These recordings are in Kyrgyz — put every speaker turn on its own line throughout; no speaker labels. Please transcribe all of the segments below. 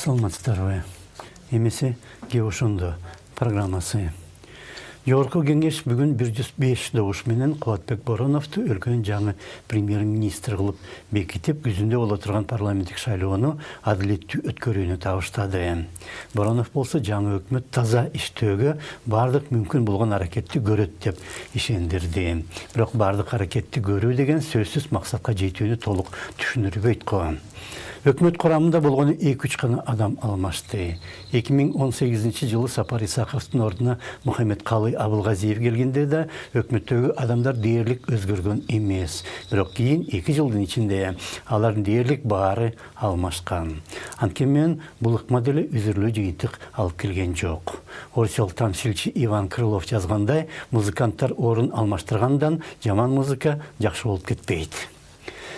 Саламатсыздарбы. Эмесе Геошунду программасы. Жогорку кеңеш бүгүн 105 добуш менен Кубатбек Бороновду өлкөнүн жаңы премьер-министр кылып бекитип, күзүндө боло турган парламенттик шайлоону адилеттүү өткөрүүнү табыштады. Боронов болсо жаңы өкмөт таза иштөөгө бардык мүмкүн болгон аракетти көрөт деп ишендирди. Бирок бардык аракетти көрүү деген сөзсүз максатка жетүүнү толук түшүндүрбөйт го. Өкмөт курамында болгону 2-3 гана адам алмашты. 2018 жылы Сапар Исаковдун ордуна Мухаммед Калый Абылгазиев келгенде да өкмөттөгү адамдар дээрлик өзгөргөн эмес. Бирок кийин 2 жылдын ичинде алардын дээрлик баары алмашкан. Анткени бул ыкма деле үзүрлүү жыйынтык алып келген жок. Орусиялык тамсилчи Иван Крылов жазгандай, музыканттар орун алмаштыргандан жаман музыка жакшы болуп кетпейт.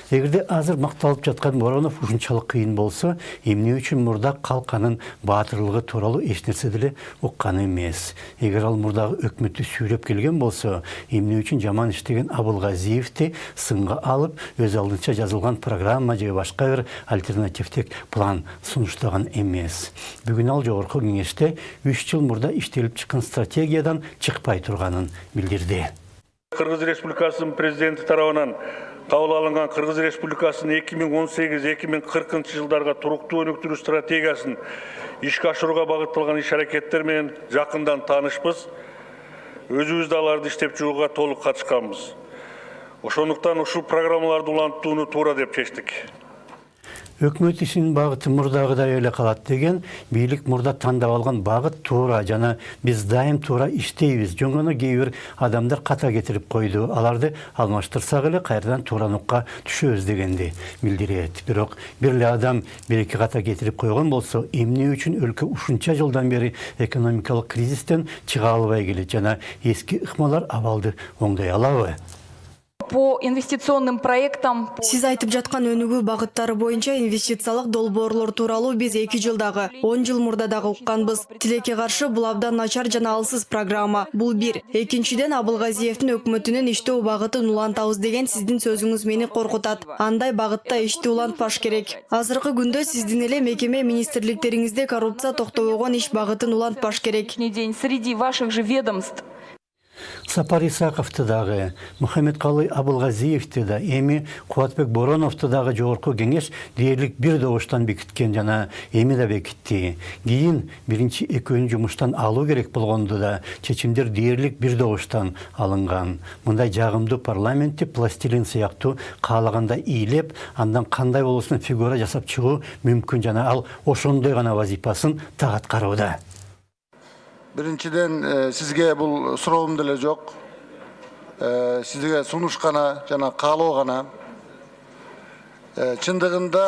Эгерде азыр макталып жаткан Боронов ушунчалык кыйын болсо, эмне үчүн мурда калканын баатырлыгы тууралуу эч нерсе деле уккан эмес. Эгер ал мурдагы өкмөттү сүйрөп келген болсо, эмне үчүн жаман иштеген Абылгазиевди сынга алып, өз алдынча жазылган программа же башка бир альтернативдик план сунуштаган эмес. Бүгүн ал жогорку кеңеште 3 жыл мурда иштелип чыккан стратегиядан чыкпай турганын билдирди.
Кыргыз Республикасынын президенти тарабынан кабыл алынган Кыргыз Республикасынын 2018-2040 жылдарга туруктуу өнүктүрүү стратегиясын ишке ашырууга багытталган иш-аракеттер менен жакындан таанышпыз. Өзүбүз да аларды иштеп чыгууга толук катышканбыз. Ошондуктан ушул программаларды улантууну туура деп чечтик.
Өкмөт ишинин багыты мурдагыдай эле калат деген, бийлик мурда тандап алган багыт туура жана биз дайым туура иштейбиз. Жоңгоно кээ бир адамдар ката кетирип койду. Аларды алмаштырсак эле кайрадан туура нукка түшөбүз дегенди билдирет. Бирок бир эле адам бир-эки ката кетирип койгон болсо, эмне үчүн өлкө ушунча жылдан бери экономикалык кризистен чыга албай келет жана эски ыкмалар абалды оңдой алабы?
По инвестиционным проектам.
Сиз айтып жаткан өнүгүү багыттары боюнча инвестициялык долбоорлор тууралуу биз 2 жылдагы, 10 жыл мурда дагы укканбыз. Тилекке каршы бул абдан начар жана алсыз программа. Бул бир. Экинчиден, Абылгазиевдин өкмөтүнүн иштөө багытын улантабыз деген сиздин сөзүңүз мени коркутат. Андай багытта ишти улантпаш керек. Азыркы күндө сиздин эле мекеме министрликтериңизде коррупция токтобогон иш багытын улантпаш керек.
День среди ваших же ведомств.
Сапар Исаковду дагы, Мухаммед Калый Абылгазиевди да, эми Кубатбек Бороновду дагы жогорку кеңеш дээрлик бир добуштан бекиткен жана эми да бекитти. Кийин биринчи экөөнү жумуштан алуу керек болгонду да чечимдер дээрлик бир добуштан алынган. Мындай жагымдуу парламентти пластилин сыяктуу каалаганда ийлеп, андан кандай болуусун фигура жасап чыгуу мүмкүн жана ал ошондой гана вазифасын так аткарууда.
Биринчиден сизге бул суроом деле жок. Сизге сунуш гана жана каалоо гана. Чындыгында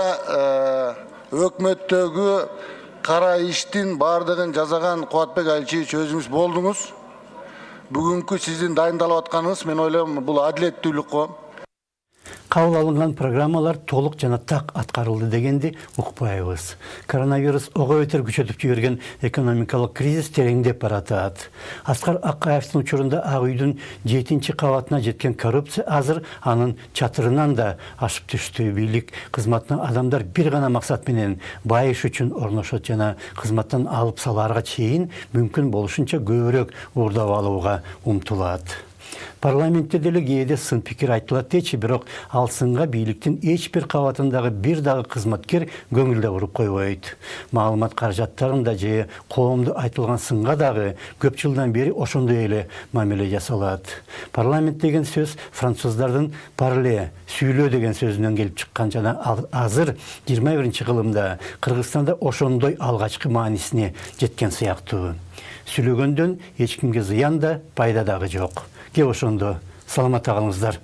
өкмөттөгү кара иштин бардыгын жасаган Кубатбек Алчиевич өзүңүз болдуңуз. Бүгүнкү сиздин дайындалып атканыңыз мен ойлойм бул адилеттүүлүк го.
Кабыл алынган программалар толук жана так аткарылды дегенди укпайбыз. Коронавирус ого бетер күчөтүп жиберген экономикалык кризис тереңдеп баратат. Аскар Акаевдин учурунда Ак үйдүн 7-чи кабатына жеткен коррупция азыр анын чатырынан да ашып түштү. Бийлик кызматына адамдар бир гана максат менен байыш үчүн орношот жана кызматтан алып салаарга чейин мүмкүн болушунча көбүрөөк уурдап алууга умтулат. Парламентте деле кээде сын пикир айтылат дечи, бирок ал сынга бийликтин эч бир кабатындагы бир дагы кызматкер көңүл да буруп койбойт. Маалымат каражаттарында же коомдо айтылган сынга дагы көп жылдан бери ошондой эле мамиле жасалат. Парламент деген сөз француздардын «parler», сүйлөө деген сөзүнөн келип чыккан жана азыр 21-чи кылымда Кыргызстанда ошондой алгачкы маанисине жеткен сыяктуу. Сүйлөгөндөн эч кимге зыян да, пайда дагы жок. Ошондо саламатта калыңыздар.